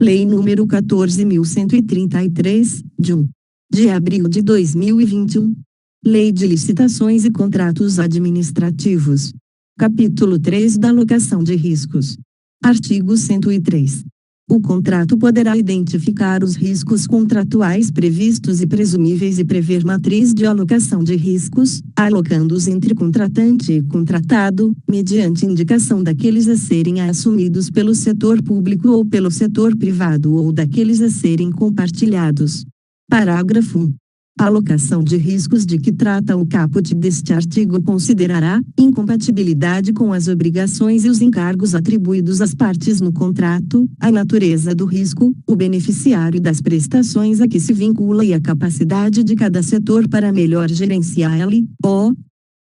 Lei número 14.133, de 1 de abril de 2021. Lei de Licitações e Contratos Administrativos. Capítulo 3 da Alocação de Riscos. Artigo 103. O contrato poderá identificar os riscos contratuais previstos e presumíveis e prever matriz de alocação de riscos, alocando-os entre contratante e contratado, mediante indicação daqueles a serem assumidos pelo setor público ou pelo setor privado ou daqueles a serem compartilhados. Parágrafo 1. A alocação de riscos de que trata o caput deste artigo considerará incompatibilidade com as obrigações e os encargos atribuídos às partes no contrato, a natureza do risco, o beneficiário das prestações a que se vincula e a capacidade de cada setor para melhor gerenciá-lo.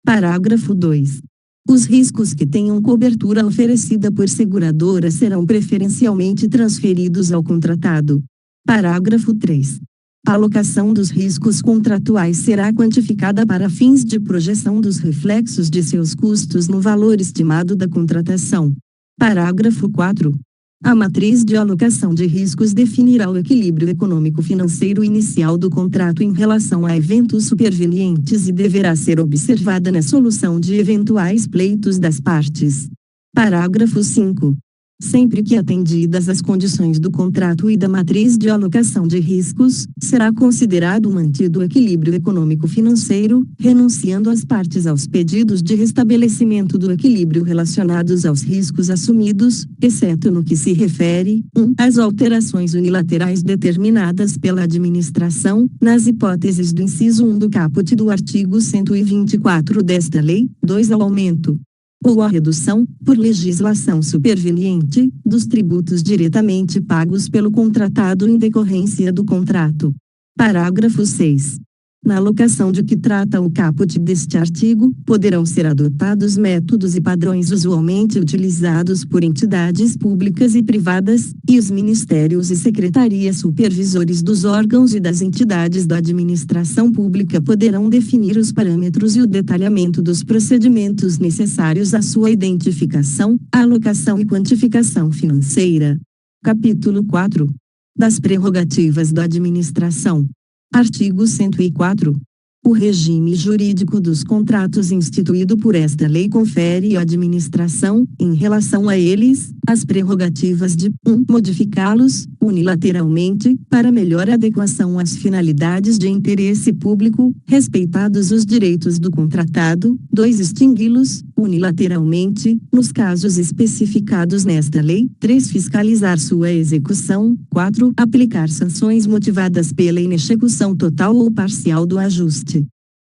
Parágrafo 2. Os riscos que tenham cobertura oferecida por seguradora serão preferencialmente transferidos ao contratado. Parágrafo 3. A alocação dos riscos contratuais será quantificada para fins de projeção dos reflexos de seus custos no valor estimado da contratação. Parágrafo 4. A matriz de alocação de riscos definirá o equilíbrio econômico-financeiro inicial do contrato em relação a eventos supervenientes e deverá ser observada na solução de eventuais pleitos das partes. Parágrafo 5. Sempre que atendidas as condições do contrato e da matriz de alocação de riscos, será considerado mantido o equilíbrio econômico-financeiro, renunciando as partes aos pedidos de restabelecimento do equilíbrio relacionados aos riscos assumidos, exceto no que se refere, 1. às alterações unilaterais determinadas pela administração, nas hipóteses do inciso 1 do caput do artigo 124 desta lei, 2. ao aumento ou a redução, por legislação superveniente, dos tributos diretamente pagos pelo contratado em decorrência do contrato. Parágrafo 6. Na alocação de que trata o caput deste artigo, poderão ser adotados métodos e padrões usualmente utilizados por entidades públicas e privadas, e os ministérios e secretarias supervisores dos órgãos e das entidades da administração pública poderão definir os parâmetros e o detalhamento dos procedimentos necessários à sua identificação, alocação e quantificação financeira. Capítulo 4. Das prerrogativas da administração. Artigo 104. O regime jurídico dos contratos instituído por esta lei confere à administração, em relação a eles, as prerrogativas de 1. modificá-los, unilateralmente, para melhor adequação às finalidades de interesse público, respeitados os direitos do contratado, 2. extingui-los, unilateralmente, nos casos especificados nesta lei, 3. fiscalizar sua execução, 4. aplicar sanções motivadas pela inexecução total ou parcial do ajuste.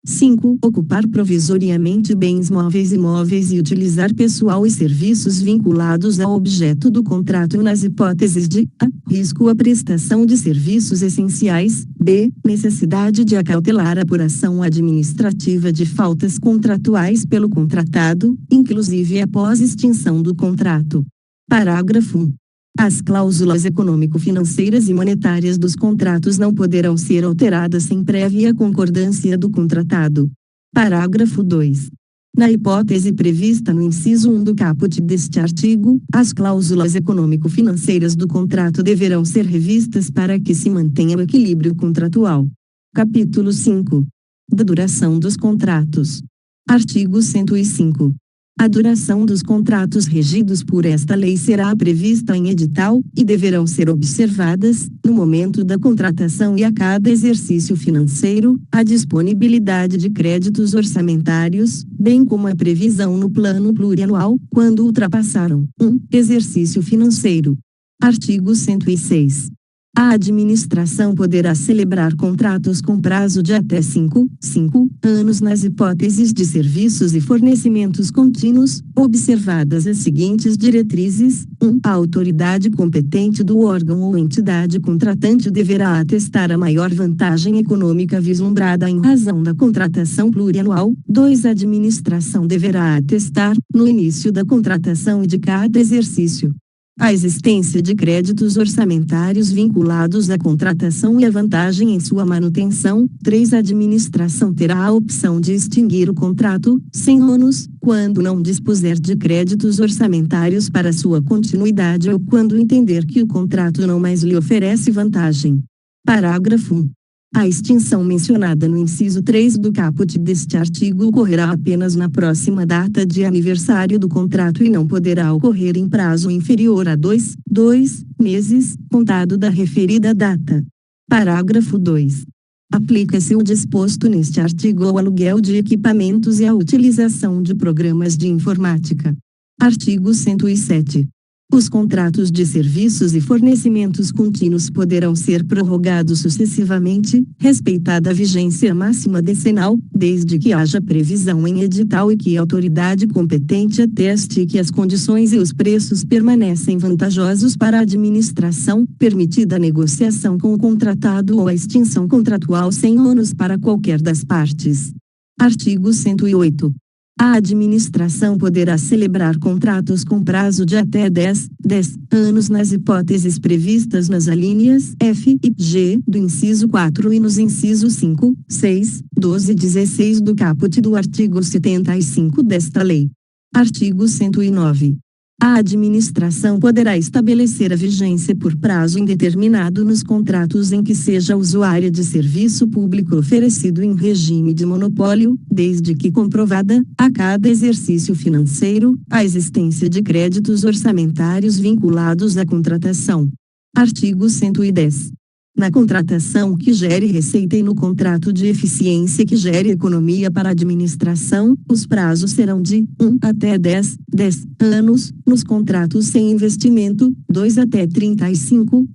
5. Ocupar provisoriamente bens móveis e imóveis e utilizar pessoal e serviços vinculados ao objeto do contrato nas hipóteses de a. risco à prestação de serviços essenciais, b. necessidade de acautelar a apuração administrativa de faltas contratuais pelo contratado, inclusive após extinção do contrato. Parágrafo 1. As cláusulas econômico-financeiras e monetárias dos contratos não poderão ser alteradas sem prévia concordância do contratado. Parágrafo 2. Na hipótese prevista no inciso 1 do caput deste artigo, as cláusulas econômico-financeiras do contrato deverão ser revistas para que se mantenha o equilíbrio contratual. Capítulo 5. Da duração dos contratos. Artigo 105. A duração dos contratos regidos por esta lei será prevista em edital, e deverão ser observadas, no momento da contratação e a cada exercício financeiro, a disponibilidade de créditos orçamentários, bem como a previsão no plano plurianual, quando ultrapassaram 1. exercício financeiro. Artigo 106. A administração poderá celebrar contratos com prazo de até 5 anos nas hipóteses de serviços e fornecimentos contínuos, observadas as seguintes diretrizes: 1. A autoridade competente do órgão ou entidade contratante deverá atestar a maior vantagem econômica vislumbrada em razão da contratação plurianual. 2. A administração deverá atestar, no início da contratação e de cada exercício, A existência de créditos orçamentários vinculados à contratação e a vantagem em sua manutenção. 3. A administração terá a opção de extinguir o contrato, sem ônus, quando não dispuser de créditos orçamentários para sua continuidade ou quando entender que o contrato não mais lhe oferece vantagem. Parágrafo 1. A extinção mencionada no inciso 3 do caput deste artigo ocorrerá apenas na próxima data de aniversário do contrato e não poderá ocorrer em prazo inferior a 2 meses, contado da referida data. Parágrafo 2. Aplica-se o disposto neste artigo ao aluguel de equipamentos e à utilização de programas de informática. Artigo 107. Os contratos de serviços e fornecimentos contínuos poderão ser prorrogados sucessivamente, respeitada a vigência máxima decenal, desde que haja previsão em edital e que a autoridade competente ateste que as condições e os preços permanecem vantajosos para a administração, permitida a negociação com o contratado ou a extinção contratual sem ônus para qualquer das partes. Artigo 108. A administração poderá celebrar contratos com prazo de até 10 anos nas hipóteses previstas nas alíneas F e G do inciso 4 e nos incisos 5, 6, 12 e 16 do caput do artigo 75 desta lei. Artigo 109. A administração poderá estabelecer a vigência por prazo indeterminado nos contratos em que seja usuária de serviço público oferecido em regime de monopólio, desde que comprovada, a cada exercício financeiro, a existência de créditos orçamentários vinculados à contratação. Artigo 110. Na contratação que gere receita e no contrato de eficiência que gere economia para a administração, os prazos serão de 1 até 10 anos, nos contratos sem investimento, 2 até 35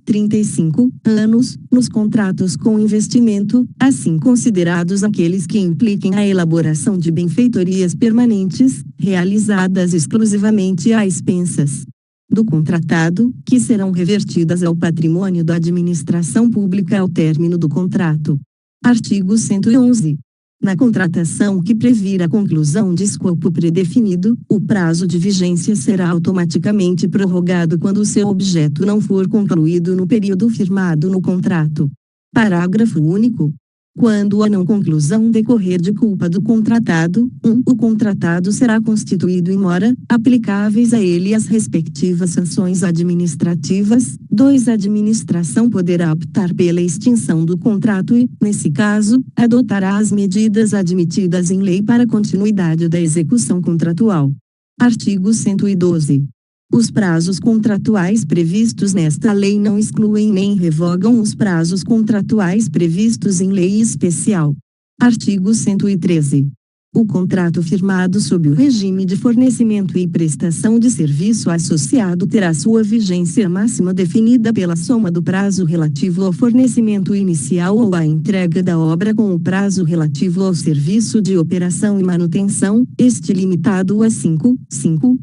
anos, nos contratos com investimento, assim considerados aqueles que impliquem a elaboração de benfeitorias permanentes, realizadas exclusivamente a expensas do contratado, que serão revertidas ao patrimônio da administração pública ao término do contrato. Artigo 111. Na contratação que previr a conclusão de escopo predefinido, o prazo de vigência será automaticamente prorrogado quando o seu objeto não for concluído no período firmado no contrato. Parágrafo único. Quando a não conclusão decorrer de culpa do contratado, 1. O contratado será constituído em mora, aplicáveis a ele as respectivas sanções administrativas. 2. A administração poderá optar pela extinção do contrato e, nesse caso, adotará as medidas admitidas em lei para a continuidade da execução contratual. Artigo 112. Os prazos contratuais previstos nesta lei não excluem nem revogam os prazos contratuais previstos em lei especial. Artigo 113. O contrato firmado sob o regime de fornecimento e prestação de serviço associado terá sua vigência máxima definida pela soma do prazo relativo ao fornecimento inicial ou à entrega da obra com o prazo relativo ao serviço de operação e manutenção, este limitado a 5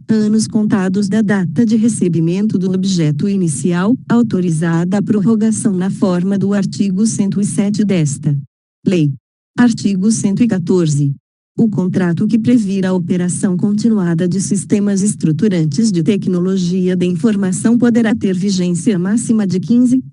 anos contados da data de recebimento do objeto inicial, autorizada a prorrogação na forma do artigo 107 desta lei. Artigo 114. O contrato que previr a operação continuada de sistemas estruturantes de tecnologia da informação poderá ter vigência máxima de 15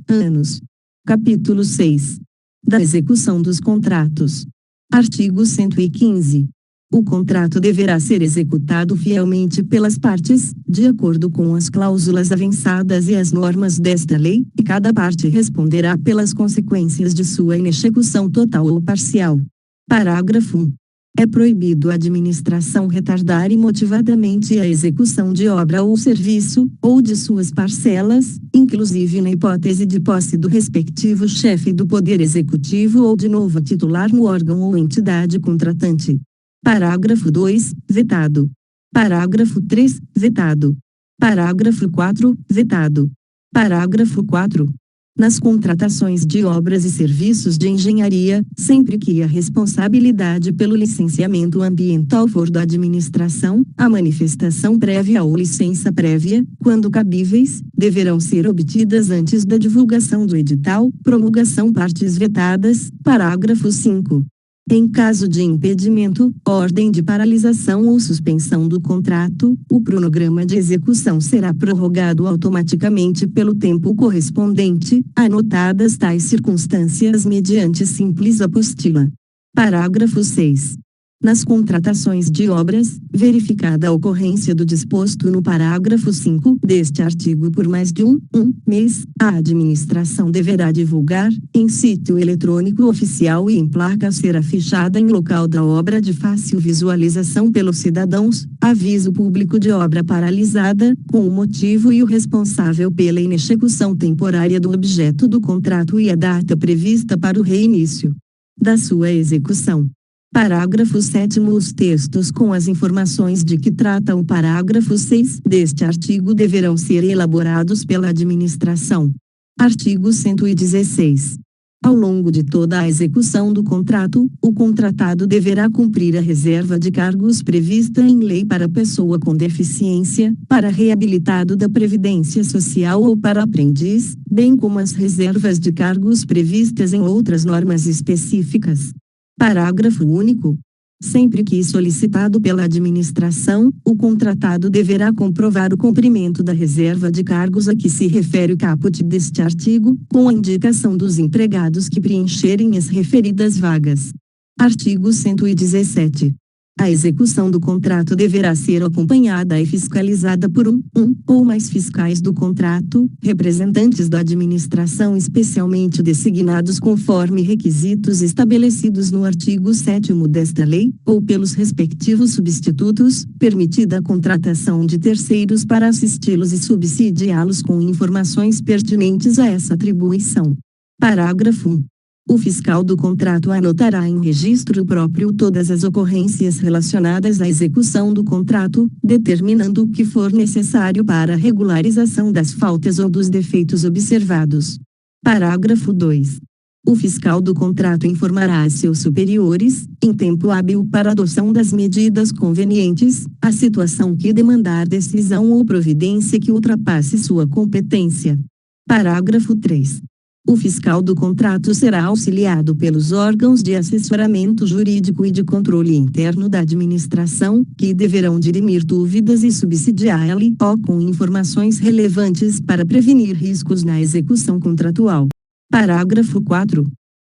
anos. Capítulo 6. Da execução dos contratos. Artigo 115. O contrato deverá ser executado fielmente pelas partes, de acordo com as cláusulas avançadas e as normas desta lei, e cada parte responderá pelas consequências de sua inexecução total ou parcial. Parágrafo 1. É proibido a administração retardar imotivadamente a execução de obra ou serviço, ou de suas parcelas, inclusive na hipótese de posse do respectivo chefe do Poder Executivo ou de novo titular no órgão ou entidade contratante. Parágrafo 2, vetado. Parágrafo 3, vetado. Parágrafo 4, vetado. Parágrafo 4. Nas contratações de obras e serviços de engenharia, sempre que a responsabilidade pelo licenciamento ambiental for da administração, a manifestação prévia ou licença prévia, quando cabíveis, deverão ser obtidas antes da divulgação do edital, promulgação partes vetadas. Parágrafo 5. Em caso de impedimento, ordem de paralisação ou suspensão do contrato, o cronograma de execução será prorrogado automaticamente pelo tempo correspondente, anotadas tais circunstâncias mediante simples apostila. Parágrafo 6. Nas contratações de obras, verificada a ocorrência do disposto no parágrafo 5 deste artigo por mais de um mês, a administração deverá divulgar, em sítio eletrônico oficial e em placa a ser afichada em local da obra de fácil visualização pelos cidadãos, aviso público de obra paralisada, com o motivo e o responsável pela inexecução temporária do objeto do contrato e a data prevista para o reinício da sua execução. Parágrafo 7º. Os textos com as informações de que trata o parágrafo 6 deste artigo deverão ser elaborados pela administração. Artigo 116. Ao longo de toda a execução do contrato, o contratado deverá cumprir a reserva de cargos prevista em lei para pessoa com deficiência, para reabilitado da Previdência Social ou para aprendiz, bem como as reservas de cargos previstas em outras normas específicas. Parágrafo único. Sempre que solicitado pela administração, o contratado deverá comprovar o cumprimento da reserva de cargos a que se refere o caput deste artigo, com a indicação dos empregados que preencherem as referidas vagas. Artigo 117. A execução do contrato deverá ser acompanhada e fiscalizada por um ou mais fiscais do contrato, representantes da administração especialmente designados conforme requisitos estabelecidos no artigo 7º desta lei, ou pelos respectivos substitutos, permitida a contratação de terceiros para assisti-los e subsidiá-los com informações pertinentes a essa atribuição. Parágrafo 1. O fiscal do contrato anotará em registro próprio todas as ocorrências relacionadas à execução do contrato, determinando o que for necessário para a regularização das faltas ou dos defeitos observados. Parágrafo 2. O fiscal do contrato informará a seus superiores, em tempo hábil para a adoção das medidas convenientes, a situação que demandar decisão ou providência que ultrapasse sua competência. Parágrafo 3. O fiscal do contrato será auxiliado pelos órgãos de assessoramento jurídico e de controle interno da administração, que deverão dirimir dúvidas e subsidiá-lo com informações relevantes para prevenir riscos na execução contratual. Parágrafo 4.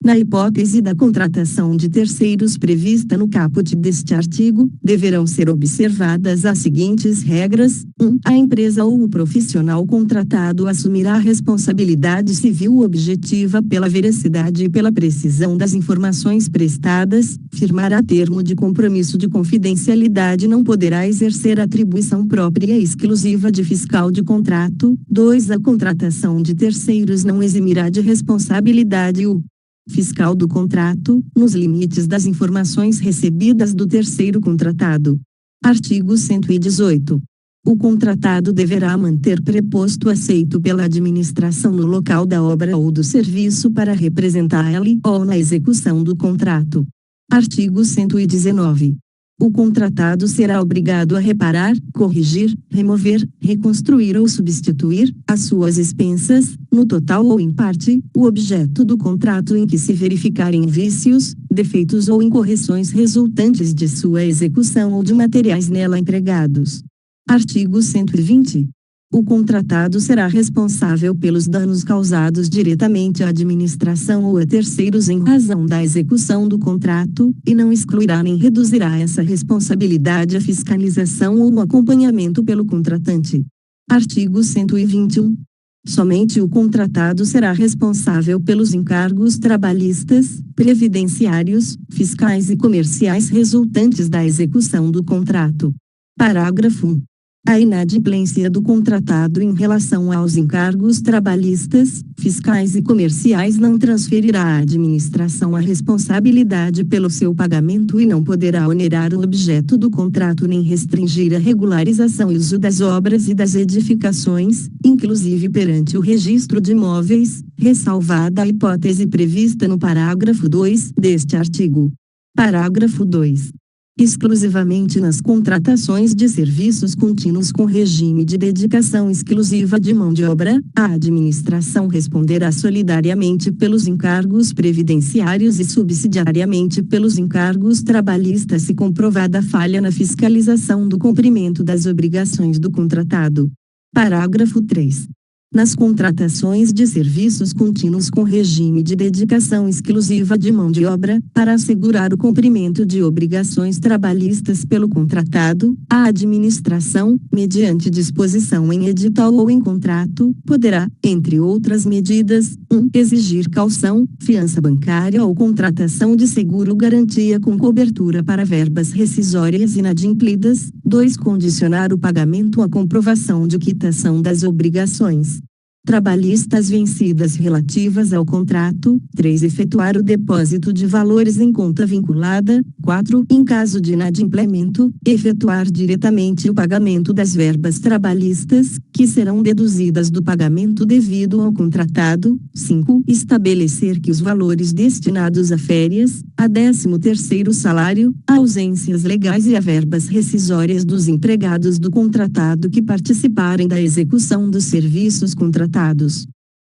Na hipótese da contratação de terceiros prevista no caput deste artigo, deverão ser observadas as seguintes regras: 1. A empresa ou o profissional contratado assumirá a responsabilidade civil objetiva pela veracidade e pela precisão das informações prestadas, firmará termo de compromisso de confidencialidade e não poderá exercer atribuição própria e exclusiva de fiscal de contrato. 2. A contratação de terceiros não eximirá de responsabilidade o fiscal do contrato, nos limites das informações recebidas do terceiro contratado. Artigo 118. O contratado deverá manter preposto aceito pela administração no local da obra ou do serviço para representá-la ou na execução do contrato. Artigo 119. O contratado será obrigado a reparar, corrigir, remover, reconstruir ou substituir, às suas expensas, no total ou em parte, o objeto do contrato em que se verificarem vícios, defeitos ou incorreções resultantes de sua execução ou de materiais nela empregados. Artigo 120. O contratado será responsável pelos danos causados diretamente à administração ou a terceiros em razão da execução do contrato, e não excluirá nem reduzirá essa responsabilidade a fiscalização ou o acompanhamento pelo contratante. Artigo 121. Somente o contratado será responsável pelos encargos trabalhistas, previdenciários, fiscais e comerciais resultantes da execução do contrato. Parágrafo 1. A inadimplência do contratado em relação aos encargos trabalhistas, fiscais e comerciais não transferirá à administração a responsabilidade pelo seu pagamento e não poderá onerar o objeto do contrato nem restringir a regularização e uso das obras e das edificações, inclusive perante o registro de imóveis, ressalvada a hipótese prevista no parágrafo 2 deste artigo. Parágrafo 2. exclusivamente nas contratações de serviços contínuos com regime de dedicação exclusiva de mão de obra, a administração responderá solidariamente pelos encargos previdenciários e subsidiariamente pelos encargos trabalhistas se comprovada falha na fiscalização do cumprimento das obrigações do contratado. Parágrafo 3. Nas contratações de serviços contínuos com regime de dedicação exclusiva de mão de obra, para assegurar o cumprimento de obrigações trabalhistas pelo contratado, a administração, mediante disposição em edital ou em contrato, poderá, entre outras medidas, 1. Exigir caução, fiança bancária ou contratação de seguro-garantia com cobertura para verbas rescisórias inadimplidas. 2. Condicionar o pagamento à comprovação de quitação das obrigações trabalhistas vencidas relativas ao contrato. 3. Efetuar o depósito de valores em conta vinculada. 4. Em caso de inadimplemento, efetuar diretamente o pagamento das verbas trabalhistas, que serão deduzidas do pagamento devido ao contratado. 5. Estabelecer que os valores destinados a férias, a 13º salário, a ausências legais e a verbas rescisórias dos empregados do contratado que participarem da execução dos serviços contratados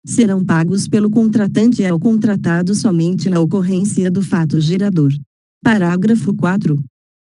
serão pagos pelo contratante ao contratado somente na ocorrência do fato gerador. Parágrafo 4.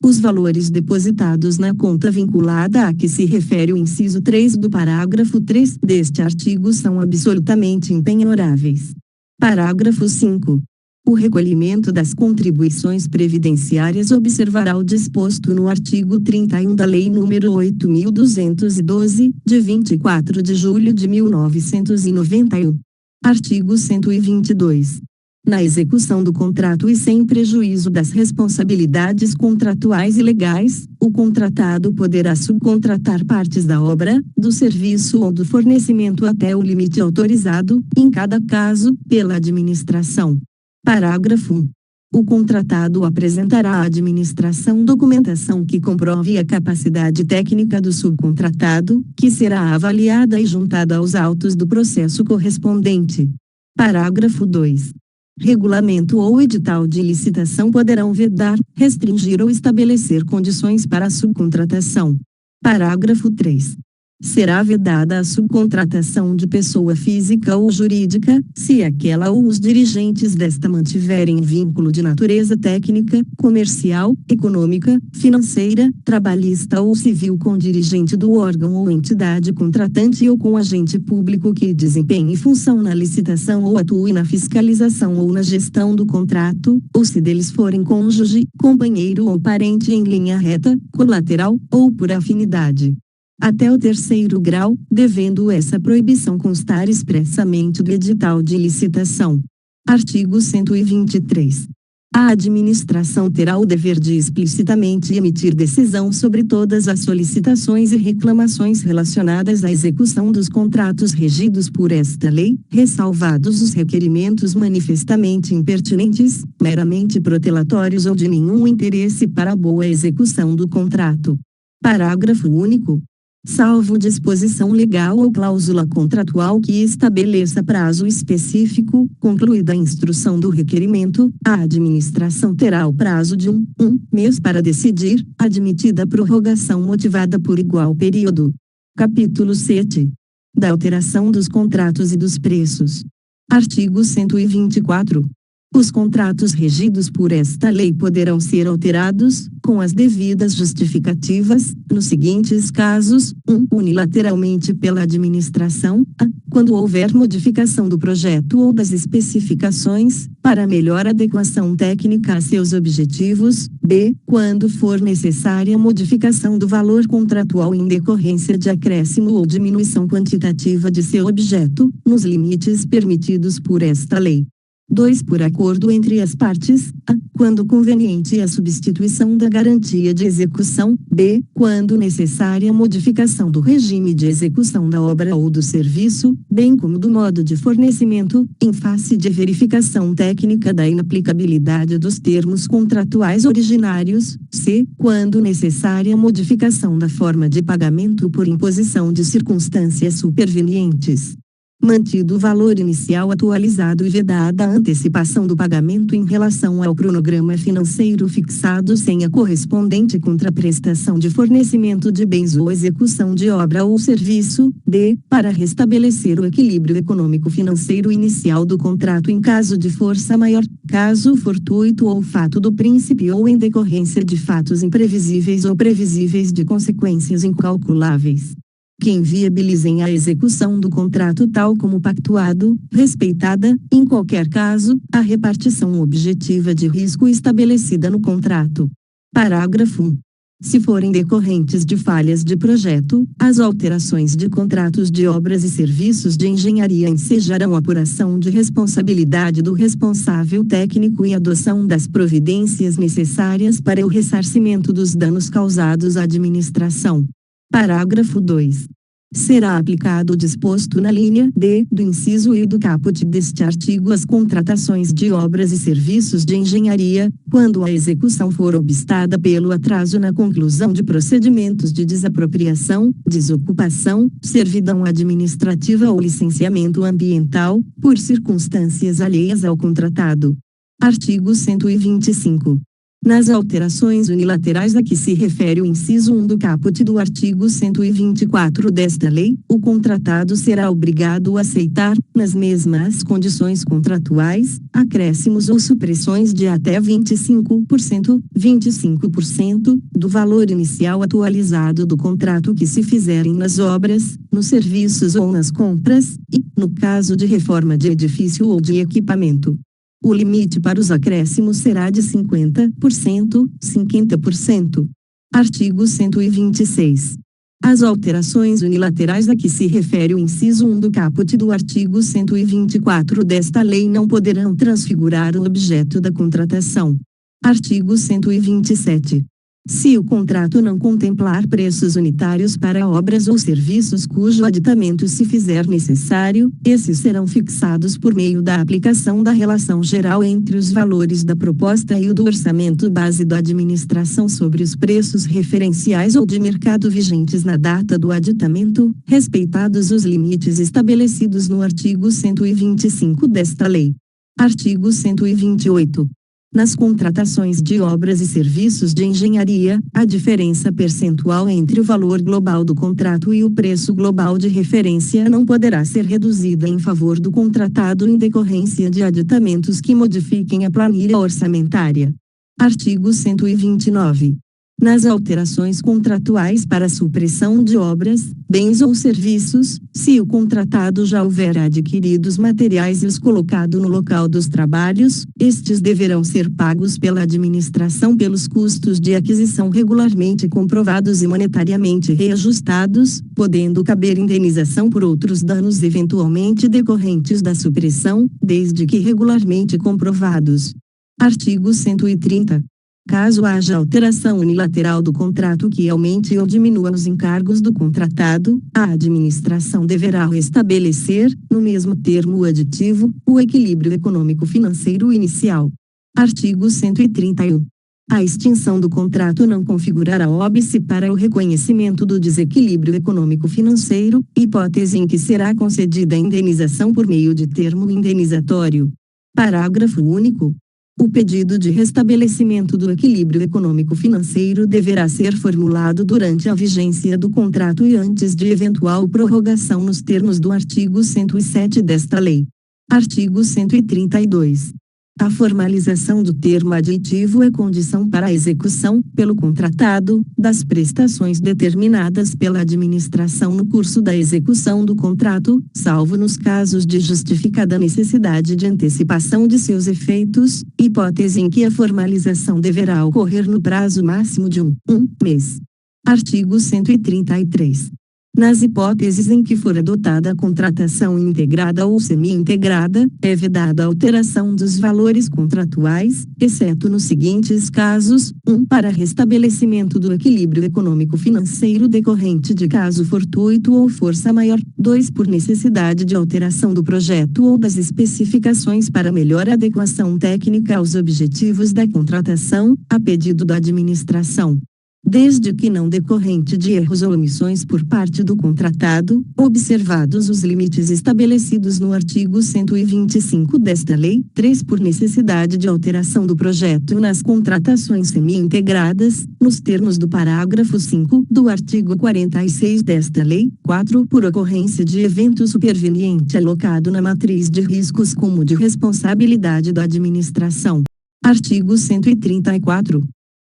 Os valores depositados na conta vinculada a que se refere o inciso 3 do parágrafo 3 deste artigo são absolutamente impenhoráveis. Parágrafo 5. O recolhimento das contribuições previdenciárias observará o disposto no artigo 31 da Lei nº 8.212, de 24 de julho de 1991. Artigo 122. Na execução do contrato e sem prejuízo das responsabilidades contratuais e legais, o contratado poderá subcontratar partes da obra, do serviço ou do fornecimento até o limite autorizado, em cada caso, pela administração. Parágrafo 1. O contratado apresentará à administração documentação que comprove a capacidade técnica do subcontratado, que será avaliada e juntada aos autos do processo correspondente. Parágrafo 2. Regulamento ou edital de licitação poderão vedar, restringir ou estabelecer condições para a subcontratação. Parágrafo 3. Será vedada a subcontratação de pessoa física ou jurídica, se aquela ou os dirigentes desta mantiverem vínculo de natureza técnica, comercial, econômica, financeira, trabalhista ou civil com dirigente do órgão ou entidade contratante ou com agente público que desempenhe função na licitação ou atue na fiscalização ou na gestão do contrato, ou se deles forem cônjuge, companheiro ou parente em linha reta, colateral, ou por afinidade. Até o 3º grau, devendo essa proibição constar expressamente do edital de licitação. Artigo 123. A administração terá o dever de explicitamente emitir decisão sobre todas as solicitações e reclamações relacionadas à execução dos contratos regidos por esta lei, ressalvados os requerimentos manifestamente impertinentes, meramente protelatórios ou de nenhum interesse para a boa execução do contrato. Parágrafo único. Salvo disposição legal ou cláusula contratual que estabeleça prazo específico, concluída a instrução do requerimento, a administração terá o prazo de um mês para decidir, admitida prorrogação motivada por igual período. Capítulo 7. Da alteração dos contratos e dos preços. Artigo 124. Os contratos regidos por esta lei poderão ser alterados, com as devidas justificativas, nos seguintes casos: 1. Unilateralmente pela administração, a. Quando houver modificação do projeto ou das especificações, para melhor adequação técnica a seus objetivos, b. Quando for necessária modificação do valor contratual em decorrência de acréscimo ou diminuição quantitativa de seu objeto, nos limites permitidos por esta lei. 2. Por acordo entre as partes, a. Quando conveniente a substituição da garantia de execução, b. Quando necessária a modificação do regime de execução da obra ou do serviço, bem como do modo de fornecimento, em face de verificação técnica da inaplicabilidade dos termos contratuais originários, c. Quando necessária a modificação da forma de pagamento por imposição de circunstâncias supervenientes. mantido o valor inicial atualizado e vedada a antecipação do pagamento em relação ao cronograma financeiro fixado sem a correspondente contraprestação de fornecimento de bens ou execução de obra ou serviço. D. Para restabelecer o equilíbrio econômico-financeiro inicial do contrato em caso de força maior, caso fortuito ou fato do príncipe ou em decorrência de fatos imprevisíveis ou previsíveis de consequências incalculáveis, que inviabilizem a execução do contrato tal como pactuado, respeitada, em qualquer caso, a repartição objetiva de risco estabelecida no contrato. Parágrafo 1. Se forem decorrentes de falhas de projeto, as alterações de contratos de obras e serviços de engenharia ensejarão apuração de responsabilidade do responsável técnico e adoção das providências necessárias para o ressarcimento dos danos causados à administração. Parágrafo 2. Será aplicado o disposto na linha D do inciso I do caput deste artigo às contratações de obras e serviços de engenharia, quando a execução for obstada pelo atraso na conclusão de procedimentos de desapropriação, desocupação, servidão administrativa ou licenciamento ambiental, por circunstâncias alheias ao contratado. Artigo 125. Nas alterações unilaterais a que se refere o inciso 1 do caput do artigo 124 desta lei, o contratado será obrigado a aceitar, nas mesmas condições contratuais, acréscimos ou supressões de até 25% do valor inicial atualizado do contrato que se fizerem nas obras, nos serviços ou nas compras, e, no caso de reforma de edifício ou de equipamento, o limite para os acréscimos será de 50%. Artigo 126. As alterações unilaterais a que se refere o inciso 1 do caput do artigo 124 desta lei não poderão transfigurar o objeto da contratação. Artigo 127. Se o contrato não contemplar preços unitários para obras ou serviços cujo aditamento se fizer necessário, esses serão fixados por meio da aplicação da relação geral entre os valores da proposta e o do orçamento base da administração sobre os preços referenciais ou de mercado vigentes na data do aditamento, respeitados os limites estabelecidos no artigo 125 desta lei. Artigo 128. Nas contratações de obras e serviços de engenharia, a diferença percentual entre o valor global do contrato e o preço global de referência não poderá ser reduzida em favor do contratado em decorrência de aditamentos que modifiquem a planilha orçamentária. Artigo 129. Nas alterações contratuais para supressão de obras, bens ou serviços, se o contratado já houver adquirido os materiais e os colocado no local dos trabalhos, estes deverão ser pagos pela administração pelos custos de aquisição regularmente comprovados e monetariamente reajustados, podendo caber indenização por outros danos eventualmente decorrentes da supressão, desde que regularmente comprovados. Artigo 130. Caso haja alteração unilateral do contrato que aumente ou diminua os encargos do contratado, a administração deverá restabelecer, no mesmo termo aditivo, o equilíbrio econômico-financeiro inicial. Artigo 131. A extinção do contrato não configurará óbice para o reconhecimento do desequilíbrio econômico-financeiro, hipótese em que será concedida a indenização por meio de termo indenizatório. Parágrafo único. O pedido de restabelecimento do equilíbrio econômico-financeiro deverá ser formulado durante a vigência do contrato e antes de eventual prorrogação nos termos do artigo 107 desta lei. Artigo 132. A formalização do termo aditivo é condição para a execução, pelo contratado, das prestações determinadas pela administração no curso da execução do contrato, salvo nos casos de justificada necessidade de antecipação de seus efeitos, hipótese em que a formalização deverá ocorrer no prazo máximo de um mês. Artigo 133. Nas hipóteses em que for adotada a contratação integrada ou semi-integrada, é vedada a alteração dos valores contratuais, exceto nos seguintes casos: 1. Para restabelecimento do equilíbrio econômico-financeiro decorrente de caso fortuito ou força maior; 2. Por necessidade de alteração do projeto ou das especificações para melhor adequação técnica aos objetivos da contratação, a pedido da administração. desde que não decorrente de erros ou omissões por parte do contratado, observados os limites estabelecidos no artigo 125 desta lei. 3. Por necessidade de alteração do projeto nas contratações semi-integradas, nos termos do parágrafo 5 do artigo 46 desta lei. 4. Por ocorrência de evento superveniente alocado na matriz de riscos como de responsabilidade da administração. Artigo 134.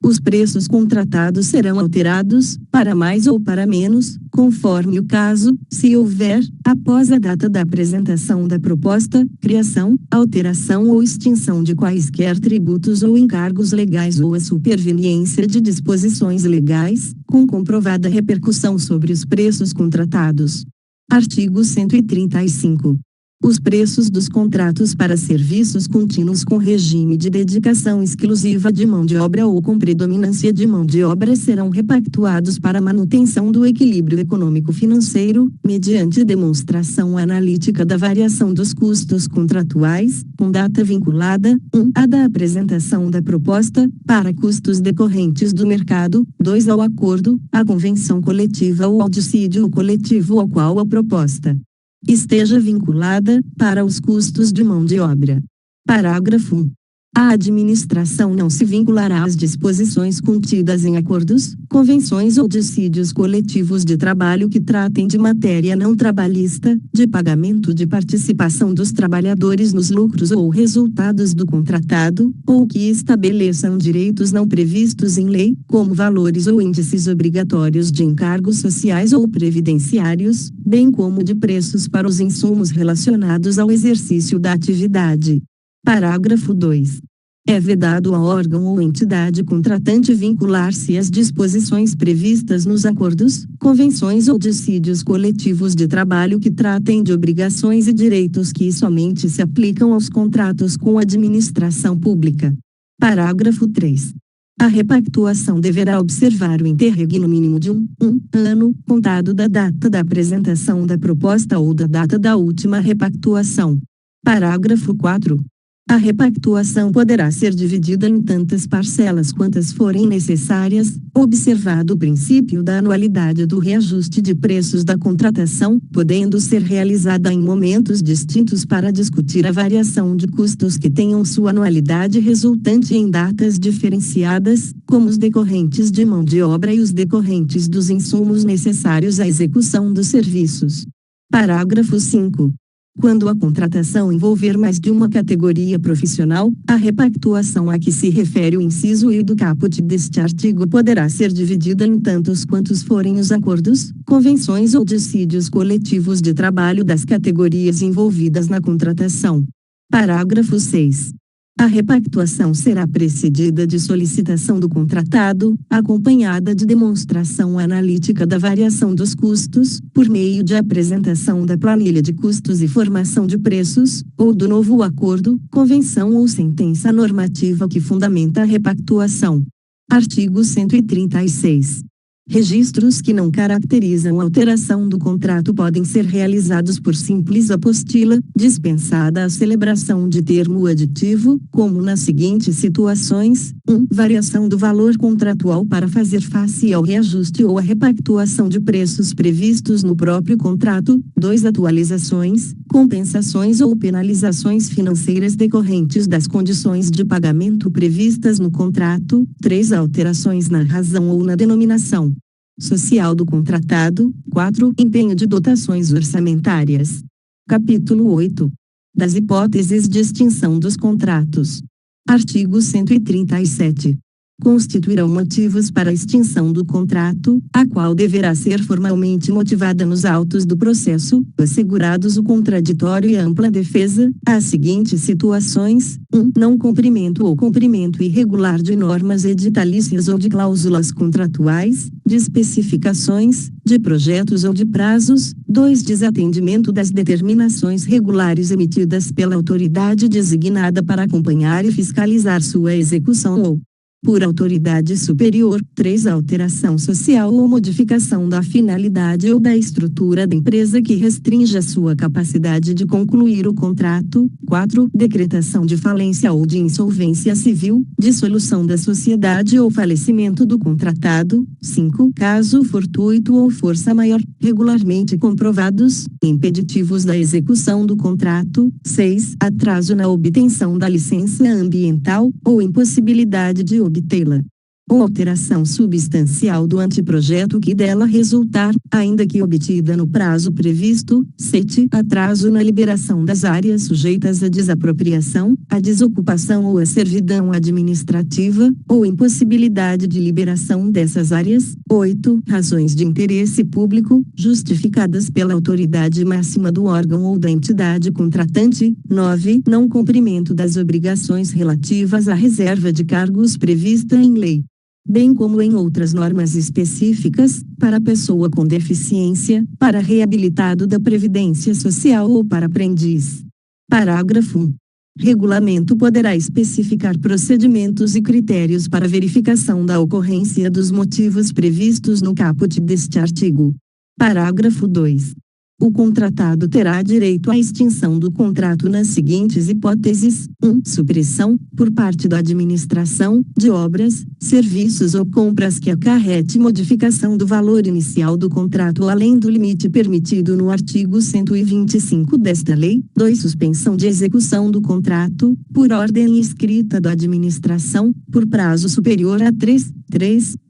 Os preços contratados serão alterados, para mais ou para menos, conforme o caso, se houver, após a data da apresentação da proposta, criação, alteração ou extinção de quaisquer tributos ou encargos legais ou a superveniência de disposições legais, com comprovada repercussão sobre os preços contratados. Artigo 135. Os preços dos contratos para serviços contínuos com regime de dedicação exclusiva de mão de obra ou com predominância de mão de obra serão repactuados para manutenção do equilíbrio econômico-financeiro, mediante demonstração analítica da variação dos custos contratuais, com data vinculada, 1. A da apresentação da proposta, para custos decorrentes do mercado, 2. Ao acordo, à convenção coletiva ou ao dissídio coletivo ao qual a proposta esteja vinculada, para os custos de mão de obra. Parágrafo 1. A administração não se vinculará às disposições contidas em acordos, convenções ou dissídios coletivos de trabalho que tratem de matéria não trabalhista, de pagamento de participação dos trabalhadores nos lucros ou resultados do contratado, ou que estabeleçam direitos não previstos em lei, como valores ou índices obrigatórios de encargos sociais ou previdenciários, bem como de preços para os insumos relacionados ao exercício da atividade. Parágrafo 2. É vedado ao órgão ou entidade contratante vincular-se às disposições previstas nos acordos, convenções ou dissídios coletivos de trabalho que tratem de obrigações e direitos que somente se aplicam aos contratos com a administração pública. Parágrafo 3. A repactuação deverá observar o interregno mínimo de um ano, contado da data da apresentação da proposta ou da data da última repactuação. Parágrafo 4. A repactuação poderá ser dividida em tantas parcelas quantas forem necessárias, observado o princípio da anualidade do reajuste de preços da contratação, podendo ser realizada em momentos distintos para discutir a variação de custos que tenham sua anualidade resultante em datas diferenciadas, como os decorrentes de mão de obra e os decorrentes dos insumos necessários à execução dos serviços. Parágrafo 5. Quando a contratação envolver mais de uma categoria profissional, a repactuação a que se refere o inciso I do caput deste artigo poderá ser dividida em tantos quantos forem os acordos, convenções ou dissídios coletivos de trabalho das categorias envolvidas na contratação. Parágrafo 6. A repactuação será precedida de solicitação do contratado, acompanhada de demonstração analítica da variação dos custos, por meio de apresentação da planilha de custos e formação de preços, ou do novo acordo, convenção ou sentença normativa que fundamenta a repactuação. Artigo 136. Registros que não caracterizam alteração do contrato podem ser realizados por simples apostila, dispensada a celebração de termo aditivo, como nas seguintes situações: 1. Variação do valor contratual para fazer face ao reajuste ou à repactuação de preços previstos no próprio contrato. 2. Atualizações, compensações ou penalizações financeiras decorrentes das condições de pagamento previstas no contrato. 3. Alterações na razão ou na denominação social do contratado. 4. Empenho de dotações orçamentárias. Capítulo 8. Das hipóteses de extinção dos contratos. Artigo 137. Constituirão motivos para a extinção do contrato, a qual deverá ser formalmente motivada nos autos do processo, assegurados o contraditório e a ampla defesa, as seguintes situações: 1. Não cumprimento ou cumprimento irregular de normas editalícias ou de cláusulas contratuais, de especificações, de projetos ou de prazos. 2. Desatendimento das determinações regulares emitidas pela autoridade designada para acompanhar e fiscalizar sua execução ou por autoridade superior. 3. Alteração social ou modificação da finalidade ou da estrutura da empresa que restrinja sua capacidade de concluir o contrato. 4. Decretação de falência ou de insolvência civil, dissolução da sociedade ou falecimento do contratado. 5. Caso fortuito ou força maior, regularmente comprovados, impeditivos da execução do contrato. 6. Atraso na obtenção da licença ambiental, ou impossibilidade de obtê-la, ou alteração substancial do anteprojeto que dela resultar, ainda que obtida no prazo previsto. 7. Atraso na liberação das áreas sujeitas à desapropriação, à desocupação ou à servidão administrativa, ou impossibilidade de liberação dessas áreas. 8. Razões de interesse público, justificadas pela autoridade máxima do órgão ou da entidade contratante. 9. Não cumprimento das obrigações relativas à reserva de cargos prevista em lei, bem como em outras normas específicas, para pessoa com deficiência, para reabilitado da Previdência Social ou para aprendiz. Parágrafo 1. Regulamento poderá especificar procedimentos e critérios para verificação da ocorrência dos motivos previstos no caput deste artigo. Parágrafo 2. O contratado terá direito à extinção do contrato nas seguintes hipóteses: 1. Supressão, por parte da administração, de obras, serviços ou compras que acarrete modificação do valor inicial do contrato além do limite permitido no artigo 125 desta lei. 2. Suspensão de execução do contrato, por ordem escrita da administração, por prazo superior a 3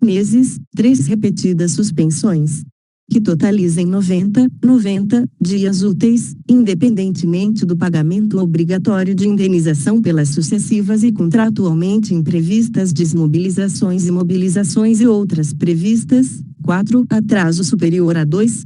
meses, 3 repetidas suspensões, que totalizem 90 dias úteis, independentemente do pagamento obrigatório de indenização pelas sucessivas e contratualmente imprevistas desmobilizações e mobilizações e outras previstas. 4. Atraso superior a 2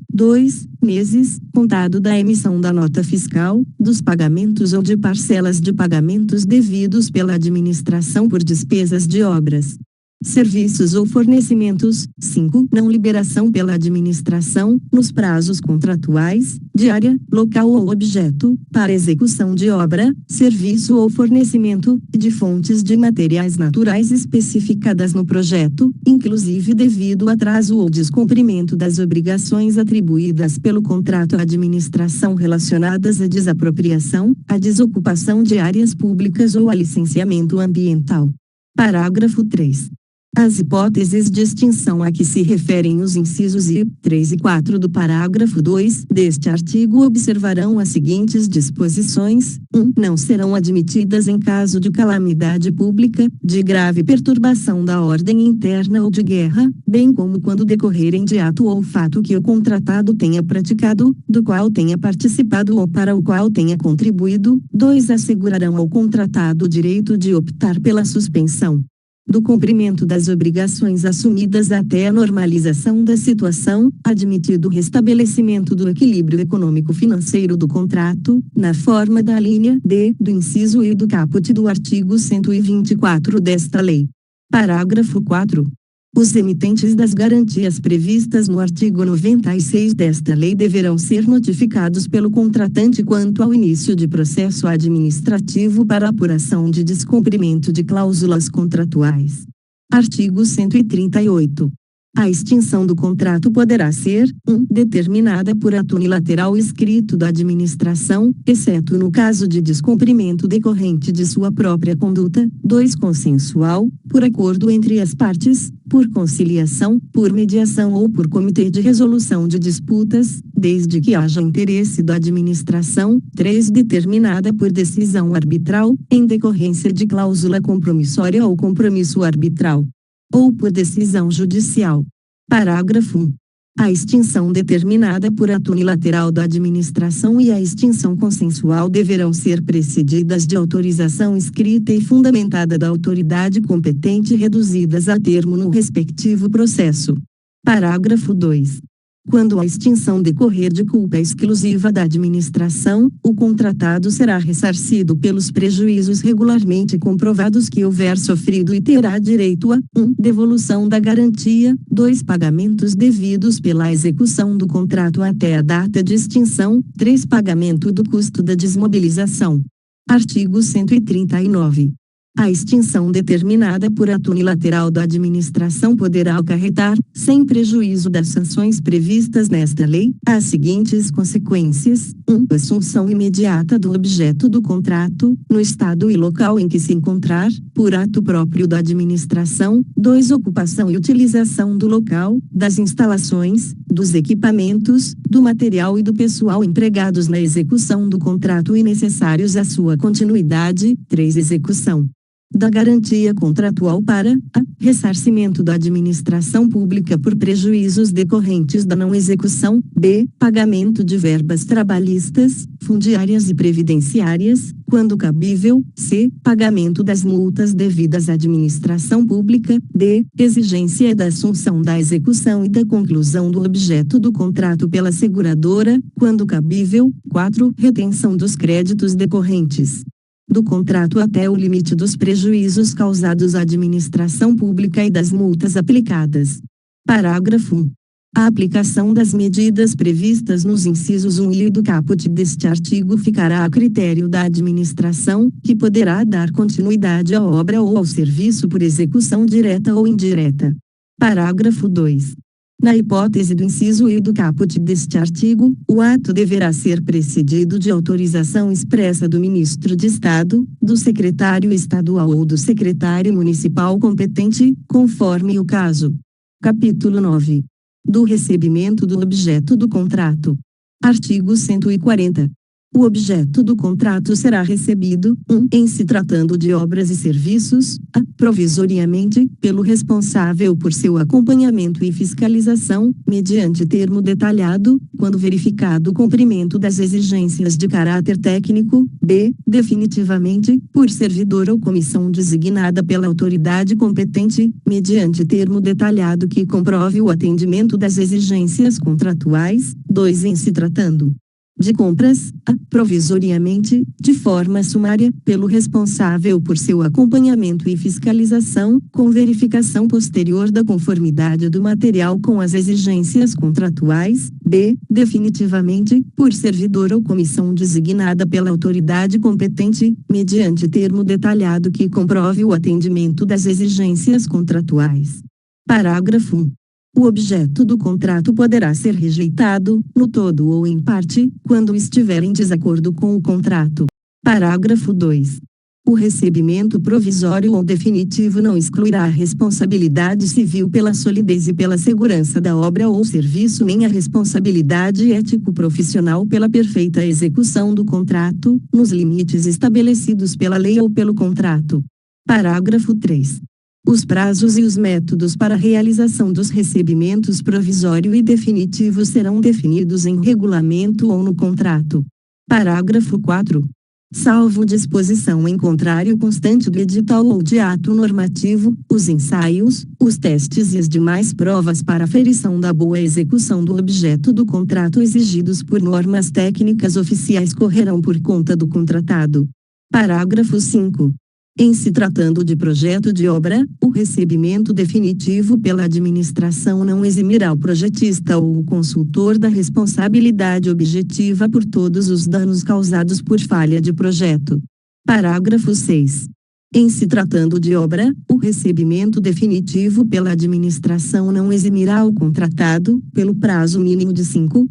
meses, contado da emissão da nota fiscal, dos pagamentos ou de parcelas de pagamentos devidos pela administração por despesas de obras, serviços ou fornecimentos. 5. Não liberação pela administração, nos prazos contratuais, de área, local ou objeto, para execução de obra, serviço ou fornecimento, de fontes de materiais naturais especificadas no projeto, inclusive devido atraso ou descumprimento das obrigações atribuídas pelo contrato à administração relacionadas à desapropriação, à desocupação de áreas públicas ou a licenciamento ambiental. Parágrafo 3. As hipóteses de extinção a que se referem os incisos I, 3 e 4 do parágrafo 2 deste artigo observarão as seguintes disposições: 1. Não serão admitidas em caso de calamidade pública, de grave perturbação da ordem interna ou de guerra, bem como quando decorrerem de ato ou fato que o contratado tenha praticado, do qual tenha participado ou para o qual tenha contribuído. 2. Assegurarão ao contratado o direito de optar pela suspensão do cumprimento das obrigações assumidas até a normalização da situação, admitido o restabelecimento do equilíbrio econômico-financeiro do contrato, na forma da alínea D do inciso I do caput do artigo 124 desta lei. Parágrafo 4. Os emitentes das garantias previstas no artigo 96 desta lei deverão ser notificados pelo contratante quanto ao início de processo administrativo para apuração de descumprimento de cláusulas contratuais. Artigo 138. A extinção do contrato poderá ser: 1. Determinada por ato unilateral escrito da administração, exceto no caso de descumprimento decorrente de sua própria conduta. 2. Consensual, por acordo entre as partes, por conciliação, por mediação ou por comitê de resolução de disputas, desde que haja interesse da administração. 3. Determinada por decisão arbitral, em decorrência de cláusula compromissória ou compromisso arbitral, ou por decisão judicial. Parágrafo 1. A extinção determinada por ato unilateral da administração e a extinção consensual deverão ser precedidas de autorização escrita e fundamentada da autoridade competente reduzidas a termo no respectivo processo. Parágrafo 2. Quando a extinção decorrer de culpa exclusiva da administração, o contratado será ressarcido pelos prejuízos regularmente comprovados que houver sofrido e terá direito a: 1. Devolução da garantia, 2. Pagamentos devidos pela execução do contrato até a data de extinção, 3. Pagamento do custo da desmobilização. Artigo 139. A extinção determinada por ato unilateral da administração poderá acarretar, sem prejuízo das sanções previstas nesta lei, as seguintes consequências: 1. Assunção imediata do objeto do contrato, no estado e local em que se encontrar, por ato próprio da administração. 2. Ocupação e utilização do local, das instalações, dos equipamentos, do material e do pessoal empregados na execução do contrato e necessários à sua continuidade. 3. Execução da garantia contratual para a ressarcimento da administração pública por prejuízos decorrentes da não execução. B. Pagamento de verbas trabalhistas, fundiárias e previdenciárias, quando cabível. C. Pagamento das multas devidas à administração pública. D. Exigência da assunção da execução e da conclusão do objeto do contrato pela seguradora, quando cabível. 4. Retenção dos créditos decorrentes do contrato até o limite dos prejuízos causados à administração pública e das multas aplicadas. Parágrafo 1. A aplicação das medidas previstas nos incisos 1 e do caput deste artigo ficará a critério da administração, que poderá dar continuidade à obra ou ao serviço por execução direta ou indireta. Parágrafo 2. Na hipótese do inciso e do caput deste artigo, o ato deverá ser precedido de autorização expressa do Ministro de Estado, do secretário estadual ou do secretário municipal competente, conforme o caso. Capítulo 9. Do recebimento do objeto do contrato. Artigo 140. O objeto do contrato será recebido, 1. Em se tratando de obras e serviços, a. Provisoriamente, pelo responsável por seu acompanhamento e fiscalização, mediante termo detalhado, quando verificado o cumprimento das exigências de caráter técnico. B. Definitivamente, por servidor ou comissão designada pela autoridade competente, mediante termo detalhado que comprove o atendimento das exigências contratuais. 2. Em se tratando de compras, a. Provisoriamente, de forma sumária, pelo responsável por seu acompanhamento e fiscalização, com verificação posterior da conformidade do material com as exigências contratuais. B. Definitivamente, por servidor ou comissão designada pela autoridade competente, mediante termo detalhado que comprove o atendimento das exigências contratuais. Parágrafo 1. O objeto do contrato poderá ser rejeitado, no todo ou em parte, quando estiver em desacordo com o contrato. Parágrafo 2. O recebimento provisório ou definitivo não excluirá a responsabilidade civil pela solidez e pela segurança da obra ou serviço nem a responsabilidade ético-profissional pela perfeita execução do contrato, nos limites estabelecidos pela lei ou pelo contrato. Parágrafo 3. Os prazos e os métodos para a realização dos recebimentos provisório e definitivo serão definidos em regulamento ou no contrato. Parágrafo 4. Salvo disposição em contrário constante do edital ou de ato normativo, os ensaios, os testes e as demais provas para aferição da boa execução do objeto do contrato exigidos por normas técnicas oficiais correrão por conta do contratado. Parágrafo 5. Em se tratando de projeto de obra, o recebimento definitivo pela administração não eximirá o projetista ou o consultor da responsabilidade objetiva por todos os danos causados por falha de projeto. Parágrafo 6. Em se tratando de obra, o recebimento definitivo pela administração não eximirá o contratado, pelo prazo mínimo de 5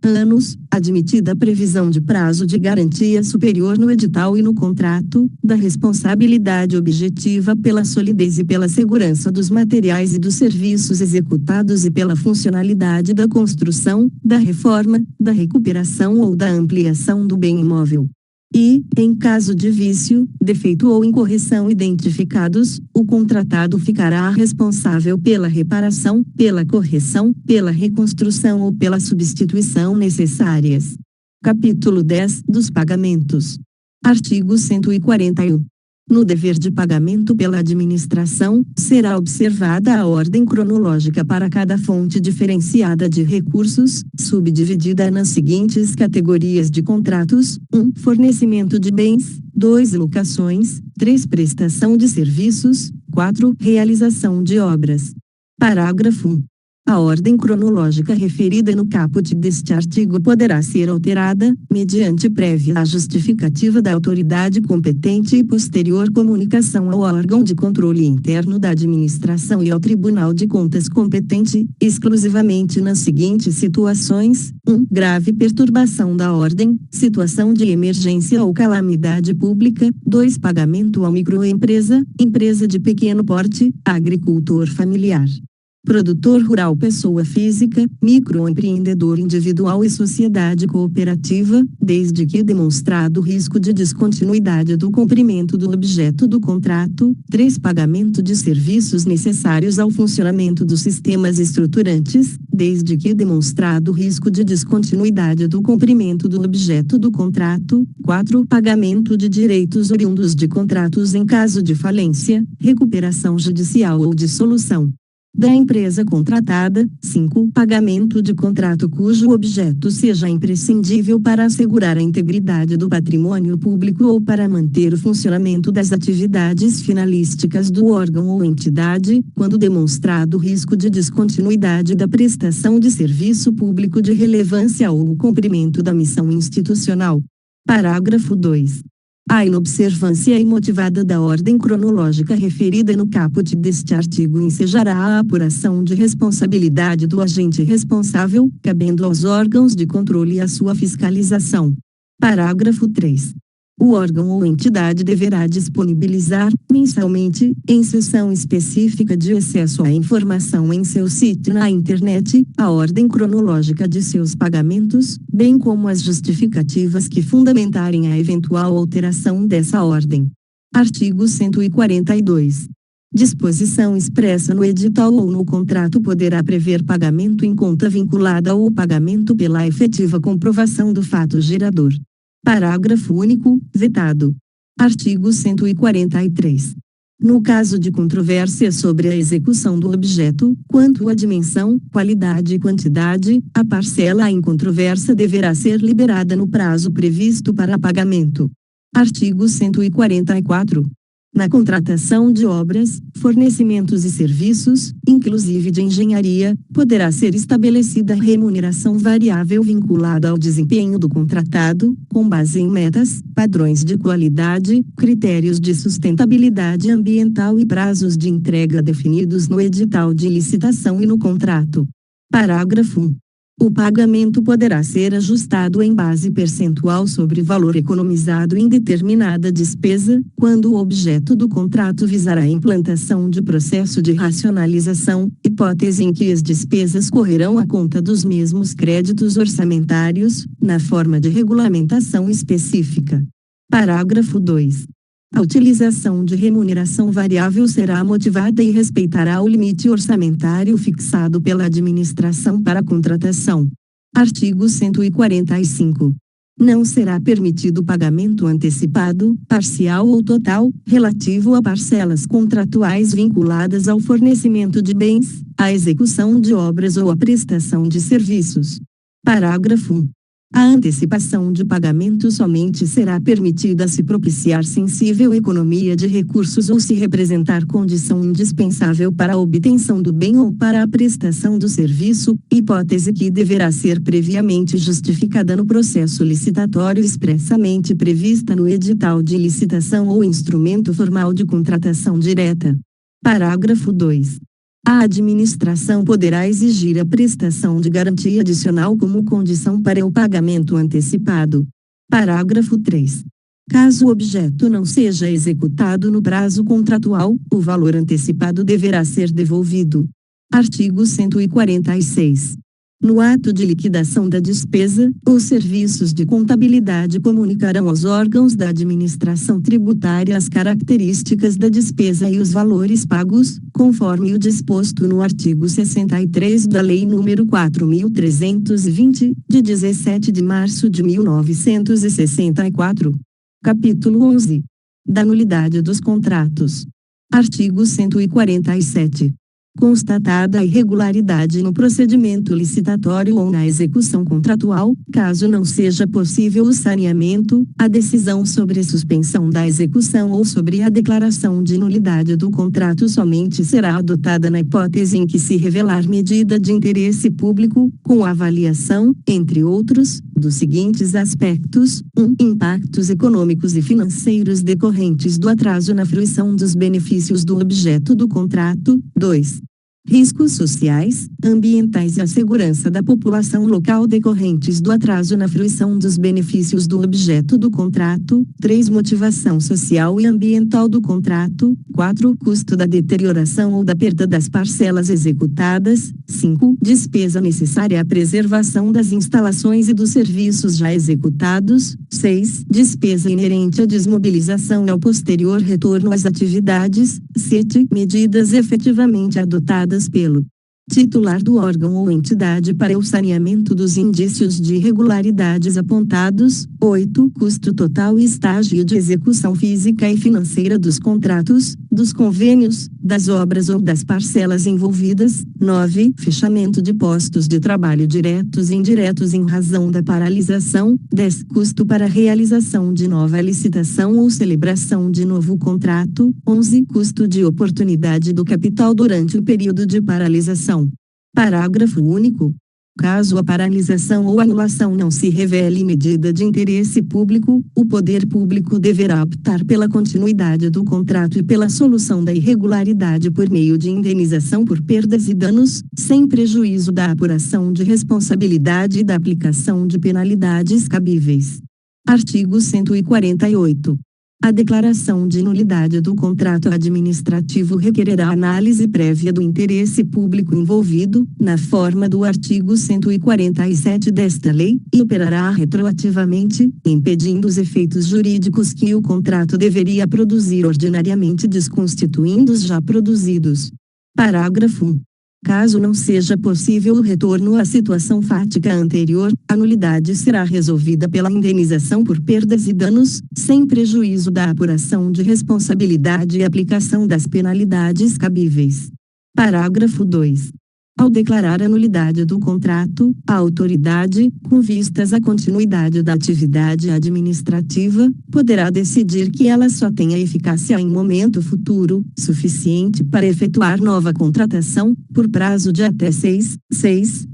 anos, admitida a previsão de prazo de garantia superior no edital e no contrato, da responsabilidade objetiva pela solidez e pela segurança dos materiais e dos serviços executados e pela funcionalidade da construção, da reforma, da recuperação ou da ampliação do bem imóvel. E, em caso de vício, defeito ou incorreção identificados, o contratado ficará responsável pela reparação, pela correção, pela reconstrução ou pela substituição necessárias. Capítulo 10 dos pagamentos. Artigo 141. No dever de pagamento pela administração, será observada a ordem cronológica para cada fonte diferenciada de recursos, subdividida nas seguintes categorias de contratos: 1. Fornecimento de bens, 2. Locações, 3. Prestação de serviços, 4. Realização de obras. Parágrafo 1. A ordem cronológica referida no caput deste artigo poderá ser alterada, mediante prévia justificativa da autoridade competente e posterior comunicação ao órgão de controle interno da administração e ao Tribunal de Contas competente, exclusivamente nas seguintes situações: 1. Grave perturbação da ordem, situação de emergência ou calamidade pública. 2. Pagamento à microempresa, empresa de pequeno porte, agricultor familiar, produtor rural, pessoa física, microempreendedor individual e sociedade cooperativa, desde que demonstrado risco de descontinuidade do cumprimento do objeto do contrato. 3. Pagamento de serviços necessários ao funcionamento dos sistemas estruturantes, desde que demonstrado risco de descontinuidade do cumprimento do objeto do contrato. 4. Pagamento de direitos oriundos de contratos em caso de falência, recuperação judicial ou dissolução da empresa contratada. 5. Pagamento de contrato cujo objeto seja imprescindível para assegurar a integridade do patrimônio público ou para manter o funcionamento das atividades finalísticas do órgão ou entidade, quando demonstrado risco de descontinuidade da prestação de serviço público de relevância ou o cumprimento da missão institucional. Parágrafo 2. A inobservância imotivada da ordem cronológica referida no caput deste artigo ensejará a apuração de responsabilidade do agente responsável, cabendo aos órgãos de controle a sua fiscalização. Parágrafo 3. O órgão ou entidade deverá disponibilizar, mensalmente, em sessão específica de acesso à informação em seu sítio na internet, a ordem cronológica de seus pagamentos, bem como as justificativas que fundamentarem a eventual alteração dessa ordem. Artigo 142. Disposição expressa no edital ou no contrato poderá prever pagamento em conta vinculada ou pagamento pela efetiva comprovação do fato gerador. Parágrafo único, vetado. Artigo 143. No caso de controvérsia sobre a execução do objeto, quanto à dimensão, qualidade e quantidade, a parcela em controvérsia deverá ser liberada no prazo previsto para pagamento. Artigo 144. Na contratação de obras, fornecimentos e serviços, inclusive de engenharia, poderá ser estabelecida remuneração variável vinculada ao desempenho do contratado, com base em metas, padrões de qualidade, critérios de sustentabilidade ambiental e prazos de entrega definidos no edital de licitação e no contrato. Parágrafo 1. O pagamento poderá ser ajustado em base percentual sobre valor economizado em determinada despesa, quando o objeto do contrato visar a implantação de processo de racionalização, hipótese em que as despesas correrão à conta dos mesmos créditos orçamentários, na forma de regulamentação específica. Parágrafo 2. A utilização de remuneração variável será motivada e respeitará o limite orçamentário fixado pela administração para a contratação. Artigo 145. Não será permitido pagamento antecipado, parcial ou total, relativo a parcelas contratuais vinculadas ao fornecimento de bens, à execução de obras ou à prestação de serviços. Parágrafo 1. A antecipação de pagamento somente será permitida se propiciar sensível economia de recursos ou se representar condição indispensável para a obtenção do bem ou para a prestação do serviço, hipótese que deverá ser previamente justificada no processo licitatório expressamente prevista no edital de licitação ou instrumento formal de contratação direta. Parágrafo 2. A administração poderá exigir a prestação de garantia adicional como condição para o pagamento antecipado. Parágrafo 3. Caso o objeto não seja executado no prazo contratual, o valor antecipado deverá ser devolvido. Artigo 146. No ato de liquidação da despesa, os serviços de contabilidade comunicarão aos órgãos da administração tributária as características da despesa e os valores pagos, conforme o disposto no artigo 63 da Lei nº 4.320, de 17 de março de 1964. Capítulo 11. Da nulidade dos contratos. Artigo 147. constatada a irregularidade no procedimento licitatório ou na execução contratual, caso não seja possível o saneamento, a decisão sobre suspensão da execução ou sobre a declaração de nulidade do contrato somente será adotada na hipótese em que se revelar medida de interesse público, com avaliação, entre outros, dos seguintes aspectos: 1. Impactos econômicos e financeiros decorrentes do atraso na fruição dos benefícios do objeto do contrato. 2. Riscos sociais, ambientais e a segurança da população local decorrentes do atraso na fruição dos benefícios do objeto do contrato. 3. Motivação social e ambiental do contrato. 4. Custo da deterioração ou da perda das parcelas executadas. 5. Despesa necessária à preservação das instalações e dos serviços já executados. 6. Despesa inerente à desmobilização e ao posterior retorno às atividades. 7. Medidas efetivamente adotadas pelo titular do órgão ou entidade para o saneamento dos indícios de irregularidades apontados. 8. Custo total e estágio de execução física e financeira dos contratos, dos convênios, das obras ou das parcelas envolvidas. 9. Fechamento de postos de trabalho diretos e indiretos em razão da paralisação. 10. Custo para realização de nova licitação ou celebração de novo contrato. 11. Custo de oportunidade do capital durante o período de paralisação. Parágrafo único. Caso a paralisação ou anulação não se revele medida de interesse público, o poder público deverá optar pela continuidade do contrato e pela solução da irregularidade por meio de indenização por perdas e danos, sem prejuízo da apuração de responsabilidade e da aplicação de penalidades cabíveis. Artigo 148. A declaração de nulidade do contrato administrativo requererá análise prévia do interesse público envolvido, na forma do artigo 147 desta lei, e operará retroativamente, impedindo os efeitos jurídicos que o contrato deveria produzir ordinariamente, desconstituindo os já produzidos. Parágrafo 1. Caso não seja possível o retorno à situação fática anterior, a nulidade será resolvida pela indenização por perdas e danos, sem prejuízo da apuração de responsabilidade e aplicação das penalidades cabíveis. Parágrafo 2. Ao declarar a nulidade do contrato, a autoridade, com vistas à continuidade da atividade administrativa, poderá decidir que ela só tenha eficácia em momento futuro, suficiente para efetuar nova contratação, por prazo de até 6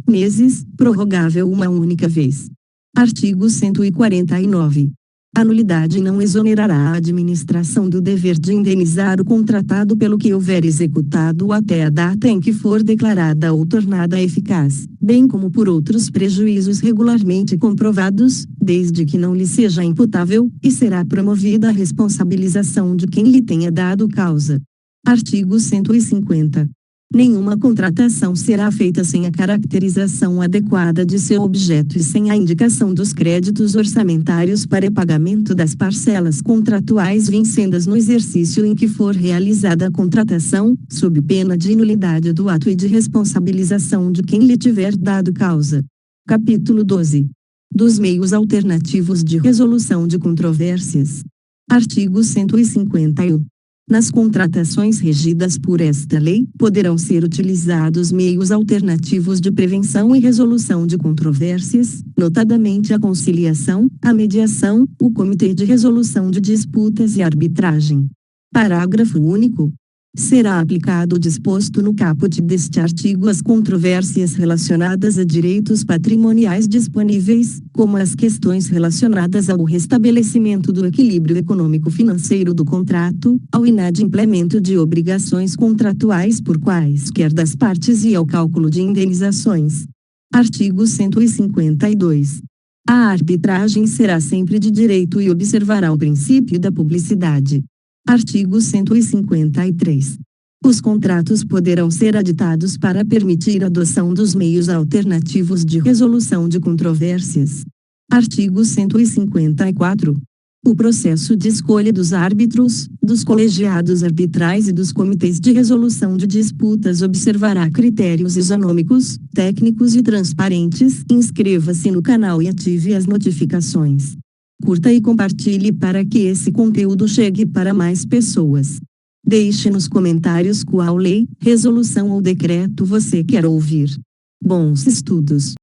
meses, prorrogável uma única vez. Artigo 149. A nulidade não exonerará a administração do dever de indenizar o contratado pelo que houver executado até a data em que for declarada ou tornada eficaz, bem como por outros prejuízos regularmente comprovados, desde que não lhe seja imputável, e será promovida a responsabilização de quem lhe tenha dado causa. Artigo 150. Nenhuma contratação será feita sem a caracterização adequada de seu objeto e sem a indicação dos créditos orçamentários para pagamento das parcelas contratuais vincendas no exercício em que for realizada a contratação, sob pena de nulidade do ato e de responsabilização de quem lhe tiver dado causa. Capítulo 12. Dos meios alternativos de resolução de controvérsias. Artigo 151. Nas contratações regidas por esta lei, poderão ser utilizados meios alternativos de prevenção e resolução de controvérsias, notadamente a conciliação, a mediação, o Comitê de Resolução de Disputas e Arbitragem. Parágrafo único. Será aplicado o disposto no caput deste artigo às controvérsias relacionadas a direitos patrimoniais disponíveis, como as questões relacionadas ao restabelecimento do equilíbrio econômico-financeiro do contrato, ao inadimplemento de obrigações contratuais por quaisquer das partes e ao cálculo de indenizações. Artigo 152. A arbitragem será sempre de direito e observará o princípio da publicidade. Artigo 153. Os contratos poderão ser aditados para permitir a adoção dos meios alternativos de resolução de controvérsias. Artigo 154. O processo de escolha dos árbitros, dos colegiados arbitrais e dos comitês de resolução de disputas observará critérios isonômicos, técnicos e transparentes. Inscreva-se no canal e ative as notificações. Curta e compartilhe para que esse conteúdo chegue para mais pessoas. Deixe nos comentários qual lei, resolução ou decreto você quer ouvir. Bons estudos!